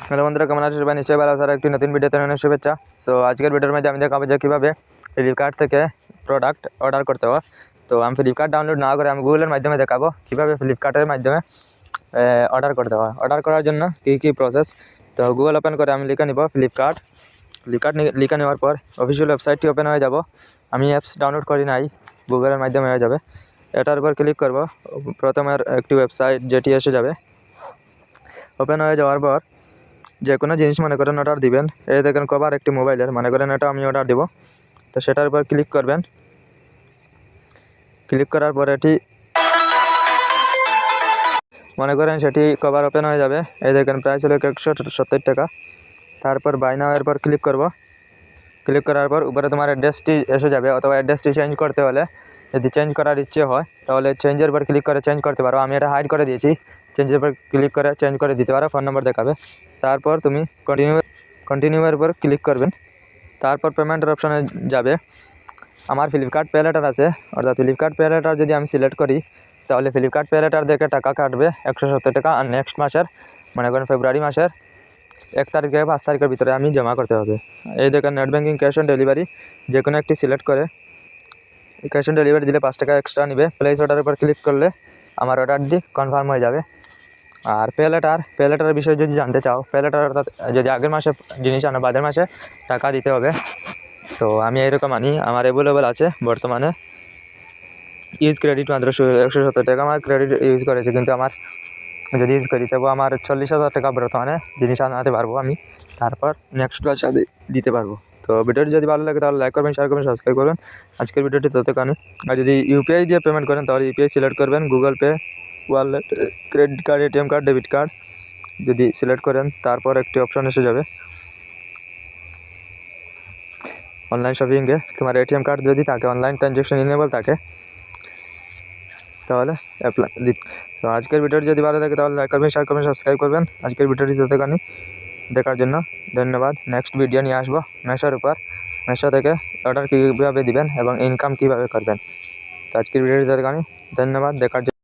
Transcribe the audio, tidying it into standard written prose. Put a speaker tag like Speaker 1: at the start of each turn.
Speaker 1: Hello বন্ধুরা, কেমন আছো সবাই? নিশ্চয়ই ভালো আছো। আর একটি নতুন ভিডিওতে অনেক শুভেচ্ছা। সো আজকের ভিডিওর মধ্যে আমি দেখাবো যে কীভাবে ফ্লিপকার্ট থেকে প্রোডাক্ট অর্ডার করতে হয়। তো আমি ফ্লিপকার্ট ডাউনলোড না করে আমি গুগলের মাধ্যমে দেখাবো কীভাবে ফ্লিপকার্টের মাধ্যমে অর্ডার করতে হয়। অর্ডার করার জন্য কী প্রসেস, তো গুগল ওপেন করে আমি লিখে নিব ফ্লিপকার্ট। লিখে নেওয়ার পর অফিসিয়াল ওয়েবসাইটটি ওপেন হয়ে যাব। আমি অ্যাপস ডাউনলোড করি নাই, গুগলের মাধ্যমে হয়ে যাবে। এটার উপর ক্লিক করব। প্রথমের একটি ওয়েবসাইট যেটি এসে যাবে। ওপেন হয়ে যাওয়ার পর যে কোনো জিনিস মনে করেন অর্ডার দিবেন। এই দেখেন কভার একটি মোবাইলের, মনে করেন এটা আমি অর্ডার দিব। তো সেটার উপর ক্লিক করবেন। ক্লিক করার পর এটি মনে করেন সেটি কভার ওপেন হয়ে যাবে। এই দেখেন প্রাইস হলো 170 টাকা। তারপর বাই নাও এর পর ক্লিক করব। ক্লিক করার পর উপরে তোমার অ্যাড্রেসটি এসে যাবে, অথবা অ্যাড্রেসটি চেঞ্জ করতে হলে যদি চেঞ্জ করার ইচ্ছে হয় তাহলে চেঞ্জের পর ক্লিক করে চেঞ্জ করতে পারো। আমি এটা হাইড করে দিয়েছি। চেঞ্জের পর ক্লিক করে চেঞ্জ করে দিতে পারো, ফোন নম্বর দেখাবে। তারপর তুমি কন্টিনিউয়ের উপর ক্লিক করবেন। তারপর পেমেন্টের অপশানে যাবে। আমার ফ্লিপকার্ট পে লেটার আছে, অর্থাৎ ফ্লিপকার্ট পে লেটার যদি আমি সিলেক্ট করি তাহলে ফ্লিপকার্ট পে লেটার দেখে টাকা কাটবে 170 টাকা। আর নেক্সট মাসের মনে করেন ফেব্রুয়ারি মাসের 1 তারিখ থেকে 5 তারিখের ভিতরে আমি জমা করতে হবে। এই দেখেন net banking, cash on delivery, যে কোনো একটি সিলেক্ট করে ক্যাশ অন ডেলিভারি দিলে 5 টাকা এক্সট্রা নেবে। প্লেস অর্ডারের উপর ক্লিক করলে আমার অর্ডারটি কনফার্ম হয়ে যাবে। আর পে লেটারের বিষয়ে যদি জানতে চাও, পে লেটার অর্থাৎ যদি আগের মাসে জিনিস আনো বাদের মাসে টাকা দিতে হবে। তো আমি এইরকম আনি, আমার অ্যাভেলেবল আছে বর্তমানে। ইউজ ক্রেডিট মাত্র 170 টাকা আমার ক্রেডিট ইউজ করেছে, কিন্তু আমার যদি ইউজ করি তবু আমার 40,000 টাকা বর্তমানে জিনিস আনাতে পারবো আমি। তারপর নেক্সট মাসে আমি দিতে পারবো। তো ভিডিওটি যদি ভালো লাগে তাহলে লাইক করবেন, শেয়ার করবেন, সাবস্ক্রাইব করবেন। আজকের ভিডিওটি ততক্ষণই। আর যদি ইউপিআই দিয়ে পেমেন্ট করেন তাহলে ইউপিআই সিলেক্ট করবেন। Google pay, wallet, credit card, ATM card, debit card যদি সিলেক্ট করেন তারপর একটি অপশন এসে যাবে অনলাইন শপিংয়ে। তোমার এটিএম কার্ড যদি থাকে, অনলাইন ট্রানজ্যাকশন ইনেবল থাকে তাহলে অ্যাপ্লাই দিতে। তো আজকের ভিডিওটি যদি ভালো লাগে তাহলে লাইক করবেন, শেয়ার করবেন, সাবস্ক্রাইব করবেন। আজকের ভিডিওটি ততক্ষণই। দেখার জন্য ধন্যবাদ। নেক্সট ভিডিও নিয়ে আসবো মেশোর উপর, মেশো থেকে অর্ডার কীভাবে দিবেন এবং ইনকাম কীভাবে করবেন। তো আজকের ভিডিওটি ততক্ষণই। ধন্যবাদ দেখার জন্য।